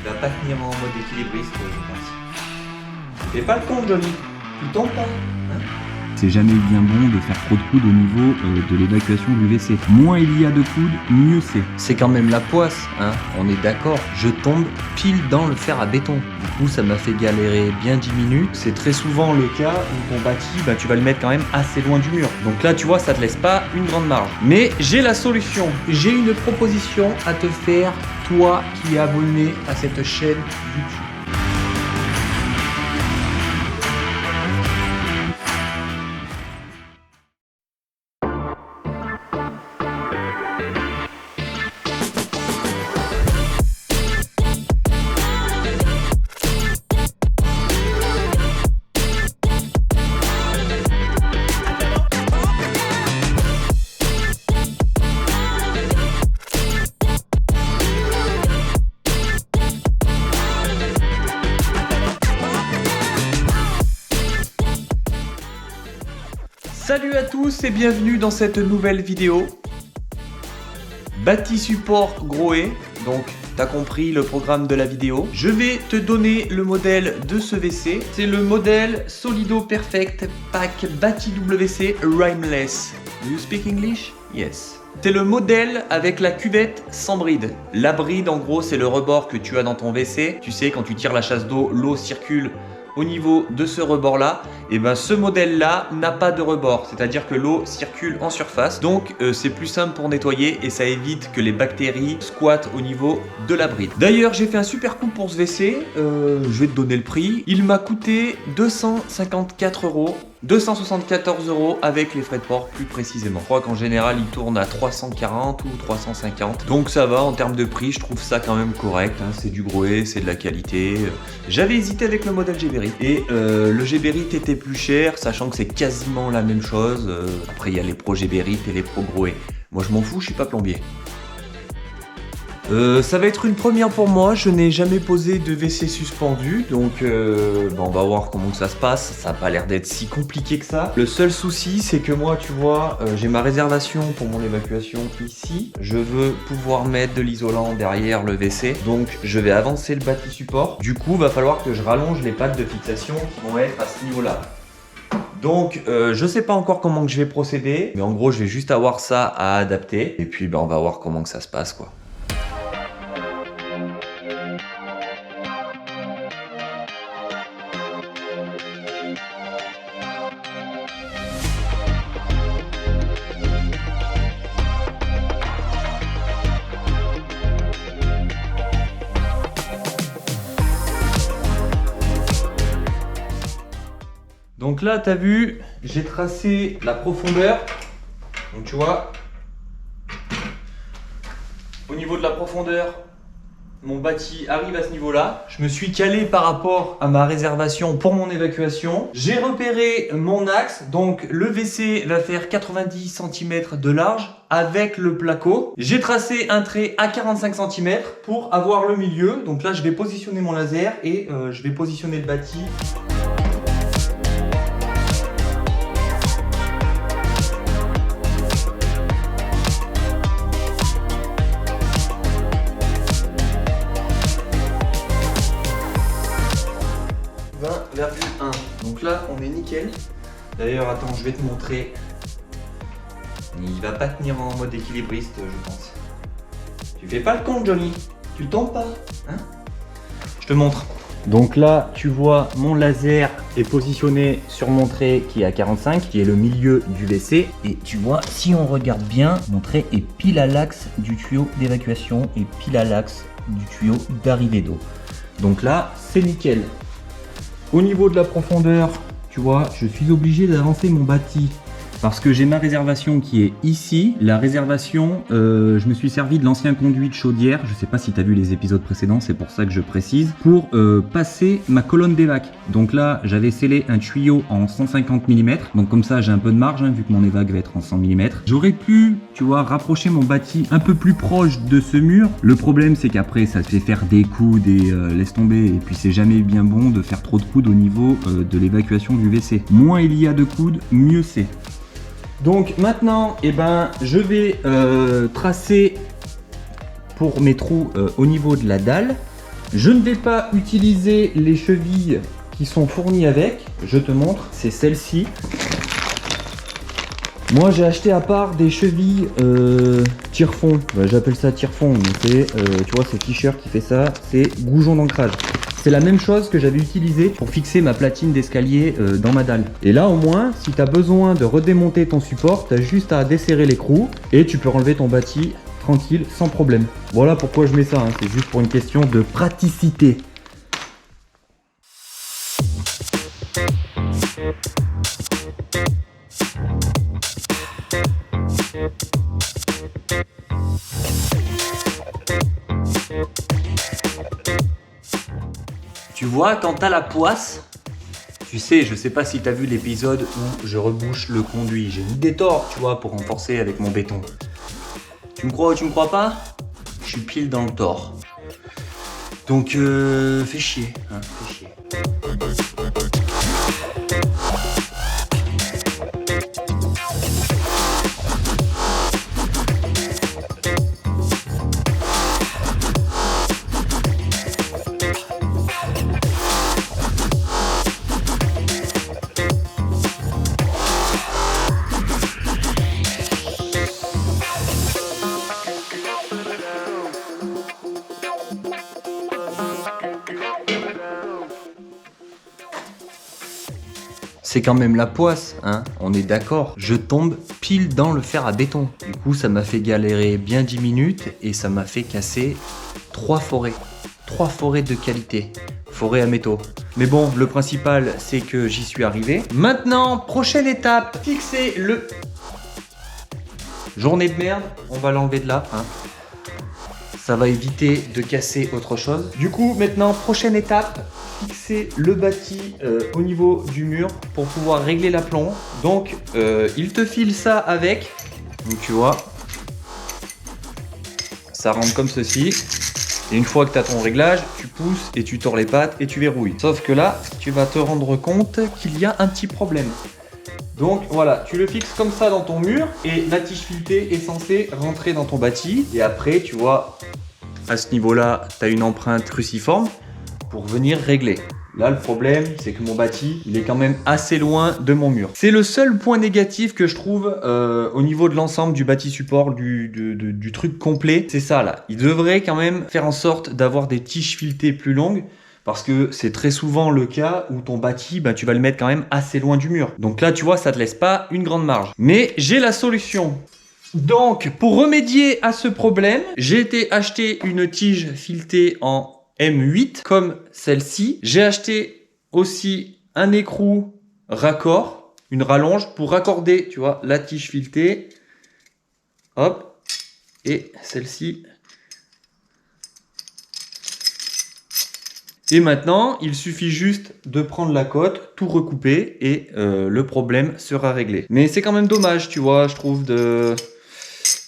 Il va pas tenir en mode équilibriste, je pense. Fais pas le con, Johnny. Tu tombes pas, hein? C'est jamais bien bon de faire trop de coudes au niveau de l'évacuation du WC. Moins il y a de coudes, mieux c'est. C'est quand même la poisse, hein, on est d'accord. Je tombe pile dans le fer à béton. Du coup, ça m'a fait galérer bien 10 minutes. C'est très souvent le cas où ton bâti, tu vas le mettre quand même assez loin du mur. Donc là, tu vois, ça te laisse pas une grande marge. Mais j'ai la solution. J'ai une proposition à te faire, toi qui es abonné à cette chaîne YouTube. Salut à tous et bienvenue dans cette nouvelle vidéo. Bâti support Grohe, donc t'as compris le programme de la vidéo. Je vais te donner le modèle de ce WC. C'est le modèle Solido Perfect Pack Bâti WC Rimeless. Do you speak English? Yes. C'est le modèle avec la cuvette sans bride. La bride en gros c'est le rebord que tu as dans ton WC. Tu sais quand tu tires la chasse d'eau, l'eau circule au niveau de ce rebord là, et ben ce modèle là n'a pas de rebord, c'est-à-dire que l'eau circule en surface, donc c'est plus simple pour nettoyer et ça évite que les bactéries squattent au niveau de la bride. D'ailleurs j'ai fait un super coup pour ce WC, je vais te donner le prix, il m'a coûté 254 €. 274 € avec les frais de port plus précisément. Je crois qu'en général il tourne à 340 ou 350. Donc ça va en termes de prix, je trouve ça quand même correct. Hein. C'est du Grohe, c'est de la qualité. J'avais hésité avec le modèle Geberit. Et le Geberit était plus cher, sachant que c'est quasiment la même chose. Après il y a les Pro Geberit et les Pro Grohe. Moi je m'en fous, je suis pas plombier. Ça va être une première pour moi, je n'ai jamais posé de WC suspendu, donc on va voir comment que ça se passe, ça n'a pas l'air d'être si compliqué que ça. Le seul souci c'est que moi tu vois, j'ai ma réservation pour mon évacuation ici, je veux pouvoir mettre de l'isolant derrière le WC, donc je vais avancer le bâti support, du coup va falloir que je rallonge les pattes de fixation qui vont être à ce niveau là. Donc je sais pas encore comment que je vais procéder, mais en gros je vais juste avoir ça à adapter, et puis on va voir comment que ça se passe quoi. Donc là, tu as vu, j'ai tracé la profondeur. Donc tu vois, au niveau de la profondeur, mon bâti arrive à ce niveau-là. Je me suis calé par rapport à ma réservation pour mon évacuation. J'ai repéré mon axe. Donc le WC va faire 90 cm de large avec le placo. J'ai tracé un trait à 45 cm pour avoir le milieu. Donc là, je vais positionner mon laser et je vais positionner le bâti. Donc là on est nickel. D'ailleurs attends, je vais te montrer. Il va pas tenir en mode équilibriste je pense. Tu fais pas le con Johnny. Tu tombes pas, hein? Je te montre. Donc là tu vois mon laser est positionné sur mon trait qui est à 45, qui est le milieu du WC. Et tu vois, si on regarde bien, mon trait est pile à l'axe du tuyau d'évacuation et pile à l'axe du tuyau d'arrivée d'eau. Donc là c'est nickel. Au niveau de la profondeur, tu vois, je suis obligé d'avancer mon bâti parce que j'ai ma réservation qui est ici. La réservation, je me suis servi de l'ancien conduit de chaudière. Je ne sais pas si tu as vu les épisodes précédents, c'est pour ça que je précise. Pour passer ma colonne d'évac. Donc là, j'avais scellé un tuyau en 150 mm. Donc comme ça, j'ai un peu de marge, hein, vu que mon évac va être en 100 mm. J'aurais pu, tu vois, rapprocher mon bâti un peu plus proche de ce mur. Le problème, c'est qu'après, ça te fait faire des coudes et laisse tomber. Et puis, c'est jamais bien bon de faire trop de coudes au niveau de l'évacuation du WC. Moins il y a de coudes, mieux c'est. Donc maintenant, je vais tracer pour mes trous au niveau de la dalle. Je ne vais pas utiliser les chevilles qui sont fournies avec. Je te montre, c'est celle-ci. Moi j'ai acheté à part des chevilles tire-fond. Bah, j'appelle ça tire-fond, mais c'est, tu vois, ce t-shirt qui fait ça, c'est goujon d'ancrage. C'est la même chose que j'avais utilisé pour fixer ma platine d'escalier dans ma dalle. Et là au moins, si tu as besoin de redémonter ton support, tu as juste à desserrer l'écrou et tu peux enlever ton bâti tranquille, sans problème. Voilà pourquoi je mets ça, hein. C'est juste pour une question de praticité. Tu vois, quand t'as la poisse, tu sais, je sais pas si t'as vu l'épisode où je rebouche le conduit. J'ai mis des torts, tu vois, pour renforcer avec mon béton. Tu me crois ou tu me crois pas? Je suis pile dans le tort. Donc, fais chier, hein, fais chier. C'est quand même la poisse, hein, on est d'accord. Je tombe pile dans le fer à béton. Du coup, ça m'a fait galérer bien 10 minutes et ça m'a fait casser 3 forêts. 3 forêts de qualité. Forêt à métaux. Mais bon, le principal, c'est que j'y suis arrivé. Maintenant, prochaine étape, fixer le... Journée de merde, on va l'enlever de là, hein. Ça va éviter de casser autre chose. Du coup, maintenant, prochaine étape, fixer le bâti au niveau du mur pour pouvoir régler l'aplomb. Donc, il te file ça avec. Donc, tu vois, ça rentre comme ceci. Et une fois que tu as ton réglage, tu pousses et tu tords les pattes et tu verrouilles. Sauf que là, tu vas te rendre compte qu'il y a un petit problème. Donc voilà, tu le fixes comme ça dans ton mur et la tige filetée est censée rentrer dans ton bâti. Et après, tu vois, à ce niveau-là, tu as une empreinte cruciforme pour venir régler. Là, le problème, c'est que mon bâti, il est quand même assez loin de mon mur. C'est le seul point négatif que je trouve au niveau de l'ensemble du bâti support, du truc complet. C'est ça, là. Il devrait quand même faire en sorte d'avoir des tiges filetées plus longues. Parce que c'est très souvent le cas où ton bâti, bah, tu vas le mettre quand même assez loin du mur. Donc là, tu vois, ça te laisse pas une grande marge. Mais j'ai la solution. Donc, pour remédier à ce problème, j'ai été acheter une tige filetée en M8, comme celle-ci. J'ai acheté aussi un écrou raccord, une rallonge, pour raccorder, tu vois, la tige filetée. Hop. Et celle-ci. Et maintenant, il suffit juste de prendre la cote, tout recouper et le problème sera réglé. Mais c'est quand même dommage, tu vois, je trouve,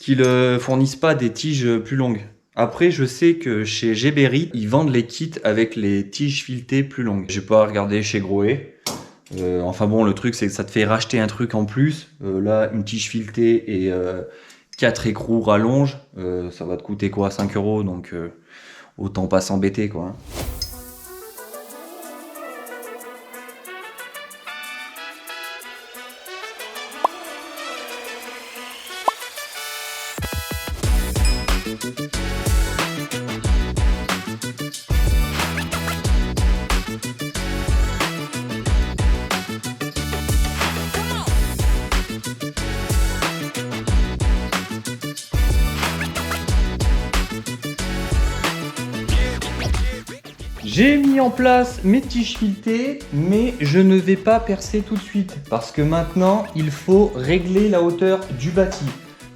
qu'ils fournissent pas des tiges plus longues. Après, je sais que chez Géberit, ils vendent les kits avec les tiges filetées plus longues. J'ai pas regardé chez Groé. Enfin bon, le truc, c'est que ça te fait racheter un truc en plus. Là, une tige filetée et 4 écrous rallonge, ça va te coûter quoi, 5 €, donc autant pas s'embêter, quoi. Hein. J'ai mis en place mes tiges filetées, mais je ne vais pas percer tout de suite parce que maintenant il faut régler la hauteur du bâti.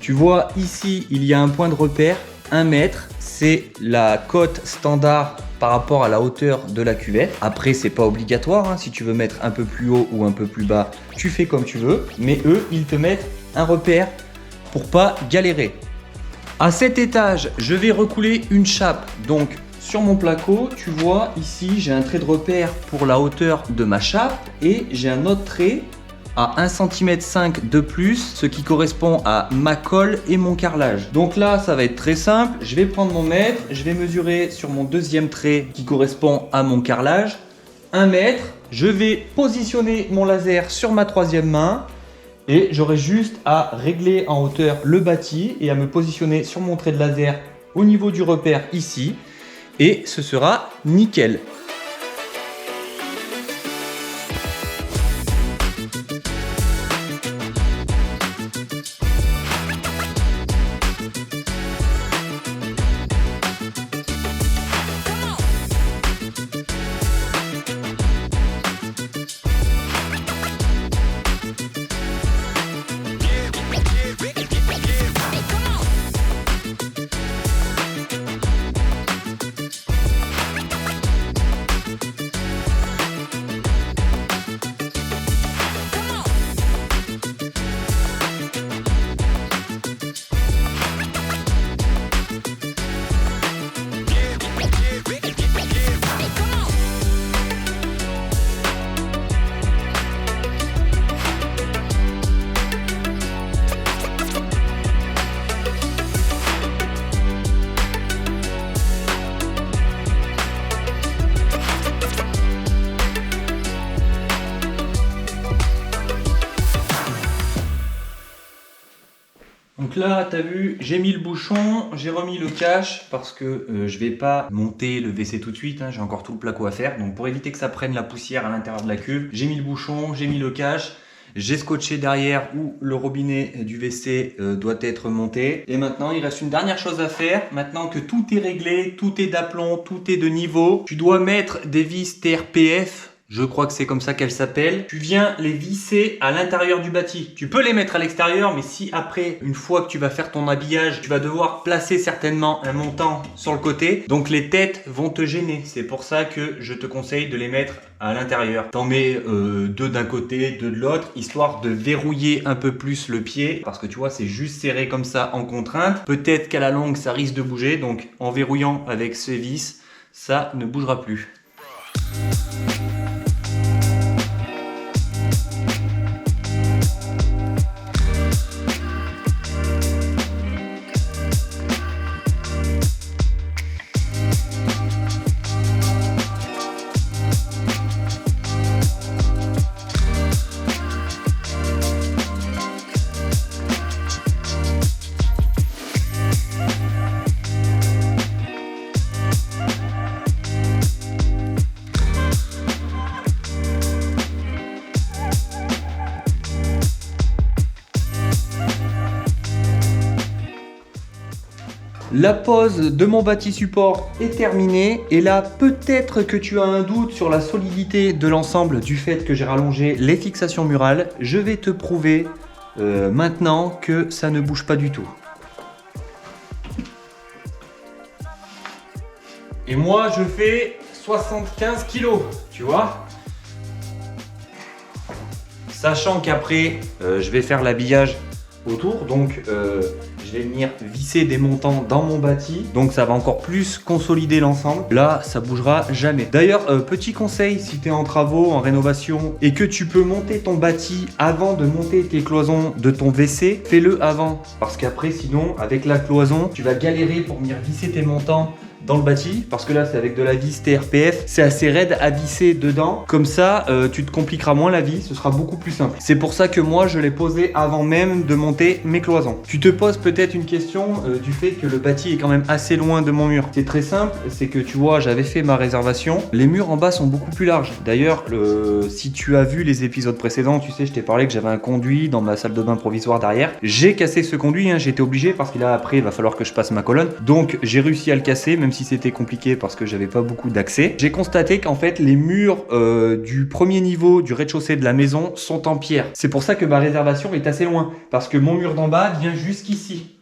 Tu vois ici il y a un point de repère, 1 mètre, c'est la cote standard par rapport à la hauteur de la cuvette. Après c'est pas obligatoire, hein. Si tu veux mettre un peu plus haut ou un peu plus bas, tu fais comme tu veux, mais eux ils te mettent un repère pour pas galérer. À cet étage, je vais recouler une chape, donc sur mon placo, tu vois, ici, j'ai un trait de repère pour la hauteur de ma chape et j'ai un autre trait à 1,5 cm de plus, ce qui correspond à ma colle et mon carrelage. Donc là, ça va être très simple. Je vais prendre mon mètre, je vais mesurer sur mon deuxième trait qui correspond à mon carrelage 1 mètre. Je vais positionner mon laser sur ma troisième main et j'aurai juste à régler en hauteur le bâti et à me positionner sur mon trait de laser au niveau du repère ici et ce sera nickel. Donc là, tu as vu, j'ai mis le bouchon, j'ai remis le cache parce que je vais pas monter le WC tout de suite, hein, j'ai encore tout le placo à faire. Donc pour éviter que ça prenne la poussière à l'intérieur de la cuve, j'ai mis le bouchon, j'ai mis le cache, j'ai scotché derrière où le robinet du WC doit être monté. Et maintenant, il reste une dernière chose à faire. Maintenant que tout est réglé, tout est d'aplomb, tout est de niveau, tu dois mettre des vis TRPF. Je crois que c'est comme ça qu'elle s'appelle. Tu viens les visser à l'intérieur du bâti. Tu peux les mettre à l'extérieur, mais si après, une fois que tu vas faire ton habillage, tu vas devoir placer certainement un montant sur le côté, donc les têtes vont te gêner. C'est pour ça que je te conseille de les mettre à l'intérieur. T'en mets deux d'un côté, deux de l'autre, histoire de verrouiller un peu plus le pied, parce que tu vois, c'est juste serré comme ça en contrainte. Peut-être qu'à la longue, ça risque de bouger, donc en verrouillant avec ces vis, ça ne bougera plus. La pose de mon bâti support est terminée et là peut-être que tu as un doute sur la solidité de l'ensemble du fait que j'ai rallongé les fixations murales. Je vais te prouver maintenant que ça ne bouge pas du tout. Et moi je fais 75 kg, tu vois. Sachant qu'après je vais faire l'habillage autour, donc je vais venir visser des montants dans mon bâti, donc ça va encore plus consolider l'ensemble. Là, ça bougera jamais. D'ailleurs, petit conseil, si tu es en travaux, en rénovation et que tu peux monter ton bâti avant de monter tes cloisons de ton WC, fais-le avant. Parce qu'après, sinon, avec la cloison, tu vas galérer pour venir visser tes montants dans le bâti, parce que là c'est avec de la vis TRPF, c'est assez raide à visser dedans, comme ça tu te compliqueras moins la vie, ce sera beaucoup plus simple. C'est pour ça que moi je l'ai posé avant même de monter mes cloisons. Tu te poses peut-être une question du fait que le bâti est quand même assez loin de mon mur. C'est très simple, c'est que tu vois, j'avais fait ma réservation, les murs en bas sont beaucoup plus larges. D'ailleurs, si tu as vu les épisodes précédents, tu sais, je t'ai parlé que j'avais un conduit dans ma salle de bain provisoire derrière. J'ai cassé ce conduit, hein, j'étais obligé parce que là après il va falloir que je passe ma colonne, donc j'ai réussi à le casser, même si c'était compliqué parce que j'avais pas beaucoup d'accès. J'ai constaté qu'en fait les murs du premier niveau du rez-de-chaussée de la maison sont en pierre. C'est pour ça que ma réservation est assez loin, parce que mon mur d'en bas vient jusqu'ici.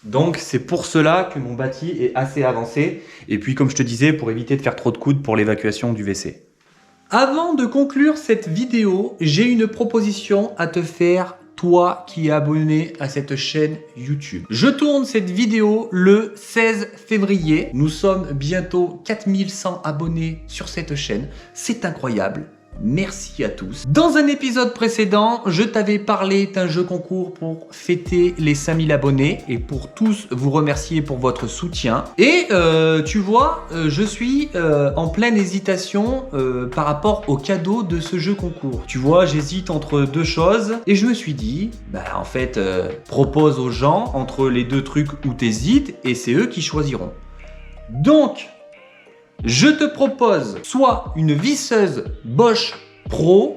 Donc c'est pour cela que mon bâti est assez avancé. Et puis comme je te disais, pour éviter de faire trop de coudes pour l'évacuation du WC. Avant de conclure cette vidéo, j'ai une proposition à te faire, toi qui es abonné à cette chaîne YouTube. Je tourne cette vidéo le 16 février. Nous sommes bientôt 4100 abonnés sur cette chaîne. C'est incroyable. Merci à tous. Dans un épisode précédent, je t'avais parlé d'un jeu concours pour fêter les 5000 abonnés et pour tous vous remercier pour votre soutien. Et tu vois, je suis en pleine hésitation par rapport au cadeau de ce jeu concours. Tu vois, j'hésite entre deux choses et je me suis dit, bah en fait, propose aux gens entre les deux trucs où t'hésites et c'est eux qui choisiront. Donc, je te propose soit une visseuse Bosch Pro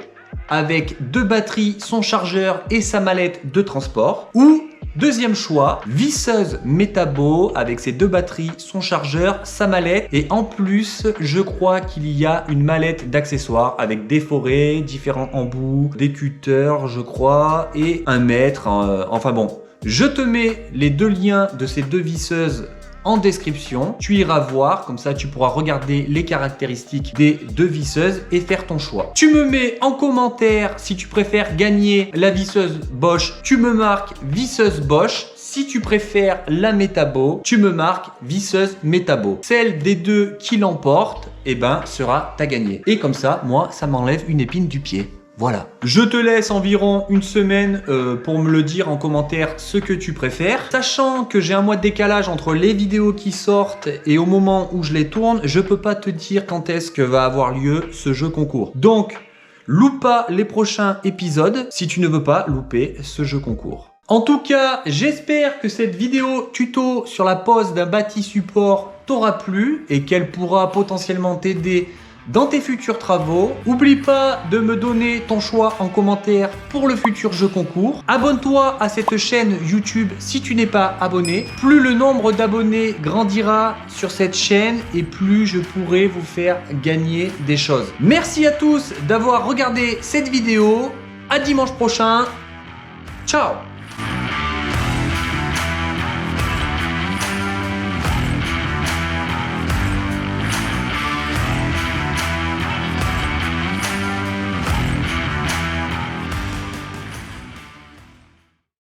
avec 2 batteries, son chargeur et sa mallette de transport, ou deuxième choix, visseuse Metabo avec ses 2 batteries, son chargeur, sa mallette et en plus, je crois qu'il y a une mallette d'accessoires avec des forêts, différents embouts, des cutters, je crois, et un mètre, enfin bon. Je te mets les 2 liens de ces 2 visseuses en description, tu iras voir, comme ça tu pourras regarder les caractéristiques des 2 visseuses et faire ton choix. Tu me mets en commentaire si tu préfères gagner la visseuse Bosch, tu me marques visseuse Bosch. Si tu préfères la Metabo, tu me marques visseuse Metabo. Celle des 2 qui l'emporte, eh ben, sera ta gagnée. Et comme ça, moi, ça m'enlève une épine du pied. Voilà. Je te laisse environ une semaine pour me le dire en commentaire ce que tu préfères. Sachant que j'ai un mois de décalage entre les vidéos qui sortent et au moment où je les tourne, je peux pas te dire quand est-ce que va avoir lieu ce jeu concours. Donc, loupe pas les prochains épisodes si tu ne veux pas louper ce jeu concours. En tout cas, j'espère que cette vidéo tuto sur la pose d'un bâti support t'aura plu et qu'elle pourra potentiellement t'aider dans tes futurs travaux. N'oublie pas de me donner ton choix en commentaire pour le futur jeu concours. Abonne-toi à cette chaîne YouTube si tu n'es pas abonné. Plus le nombre d'abonnés grandira sur cette chaîne et plus je pourrai vous faire gagner des choses. Merci à tous d'avoir regardé cette vidéo. À dimanche prochain. Ciao!